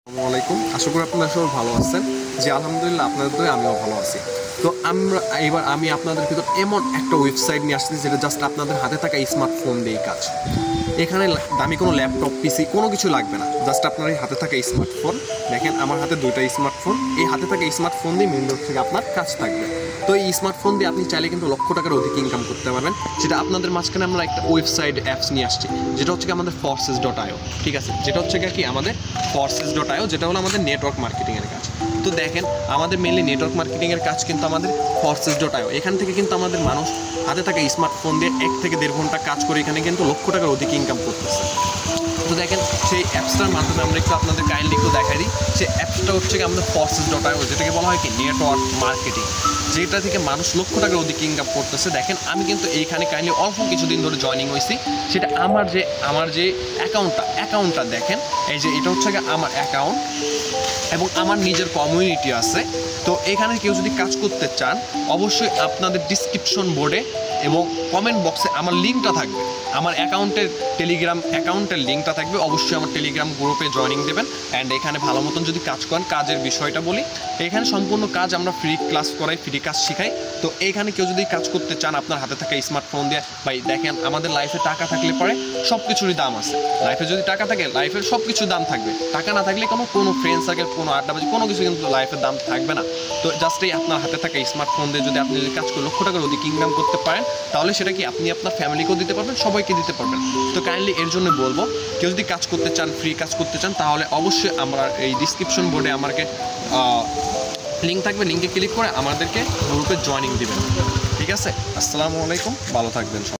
আসসালামু আলাইকুম। আশা করি আপনারা সবাই ভালো আছেন। জি আলহামদুলিল্লাহ, আপনাদের দোয়ায় আমিও ভালো আছি। তো আমি আপনাদের ভিতর এমন একটা ওয়েবসাইট নিয়ে আসছি যেটা জাস্ট আপনাদের হাতে থাকা স্মার্টফোন দিয়েই কাজ। এখানে দামি কোনো ল্যাপটপ পিসি কোনো কিছু লাগবে না, জাস্ট আপনার এই হাতে থাকা স্মার্টফোন। দেখেন আমার হাতে দুইটা স্মার্টফোন, এই হাতে থাকা স্মার্টফোন দিয়ে উইন্ডোজ থেকে আপনার কাজ থাকবে। তো এই স্মার্টফোন দিয়ে আপনি চাইলে কিন্তু লক্ষ টাকার অধিক ইনকাম করতে পারবেন। সেটা আপনাদের মাঝখানে আমরা একটা ওয়েবসাইট অ্যাপস নিয়ে আসছি, যেটা হচ্ছে কি আমাদের forces.io। ঠিক আছে, যেটা হচ্ছে কি আমাদের forces.io, যেটা হলো আমাদের নেটওয়ার্ক মার্কেটিংয়ের কাজ। তো দেখেন আমাদের মেনলি নেটওয়ার্ক মার্কেটিংয়ের কাজ কিন্তু আমাদের forces.io। এখান থেকে কিন্তু আমাদের মানুষ হাতে থাকা স্মার্টফোন দিয়ে 1 থেকে 1.5 ঘন্টা কাজ করে এখানে কিন্তু লক্ষ টাকার অধিক ইনকাম করতেছে। তো দেখেন সেই অ্যাপসটার মাধ্যমে আমরা একটু আপনাদের কাইন্ডলি একটু দেখাই দিই। সেই অ্যাপসটা হচ্ছে কি আমাদের forces.io, যেটাকে বলা হয় কি নেটওয়ার্ক মার্কেটিং, যেটা থেকে মানুষ লক্ষ টাকার অধিক ইনকাম করতেছে। দেখেন আমি কিন্তু এইখানে কাইন্ডলি অল্প কিছুদিন ধরে জয়েনিং হয়েছি। সেটা আমার যে অ্যাকাউন্টটা দেখেন, এই যে এটা হচ্ছে আমার অ্যাকাউন্ট এবং আমার নিজের কমিউনিটি আছে। তো এখানে কেউ যদি কাজ করতে চান অবশ্যই আপনাদের ডিসক্রিপশন বোর্ডে এবং কমেন্ট বক্সে আমার লিঙ্কটা থাকবে, আমার টেলিগ্রাম অ্যাকাউন্টের লিঙ্কটা থাকবে। অবশ্যই আমার টেলিগ্রাম গ্রুপে জয়েনিং দেবেন। অ্যান্ড এখানে ভালো মতন যদি কাজ করেন, কাজের বিষয়টা বলি, এখানে সম্পূর্ণ কাজ আমরা ফ্রি ক্লাস করাই, ফ্রি কাজ শেখাই। তো এইখানে কেউ যদি কাজ করতে চান আপনার হাতে থাকা স্মার্টফোন দিয়ে, ভাই দেখেন আমাদের লাইফে টাকা থাকলে পরে সব কিছুরই দাম আছে। লাইফে যদি টাকা থাকে লাইফের সব কিছুর দাম থাকবে, টাকা না থাকলে কোনো ফ্রেন্ড সার্কেল, কোনো আড্ডাবাজি, কোনো কিছু কিন্তু লাইফের দাম থাকবে না। তো জাস্ট এই আপনার হাতে থাকা স্মার্টফোন দিয়ে যদি আপনি কাজ করে লক্ষ টাকার অধিক ইনকাম করতে পারেন, তাহলে সেটা কি আপনি আপনার ফ্যামিলিকেও দিতে পারবেন, সবাইকে দিতে পারবেন। তো কাইন্ডলি এর জন্য বলবো, কেউ যদি কাজ করতে চান, ফ্রি কাজ করতে চান, তাহলে অবশ্যই আমরা এই ডিসক্রিপশন বোর্ডে আমাকে লিঙ্ক থাকবে, লিঙ্কে ক্লিক করে আমাদেরকে গ্রুপে জয়েনিং দিবেন। ঠিক আছে, আসসালামু আলাইকুম, ভালো থাকবেন।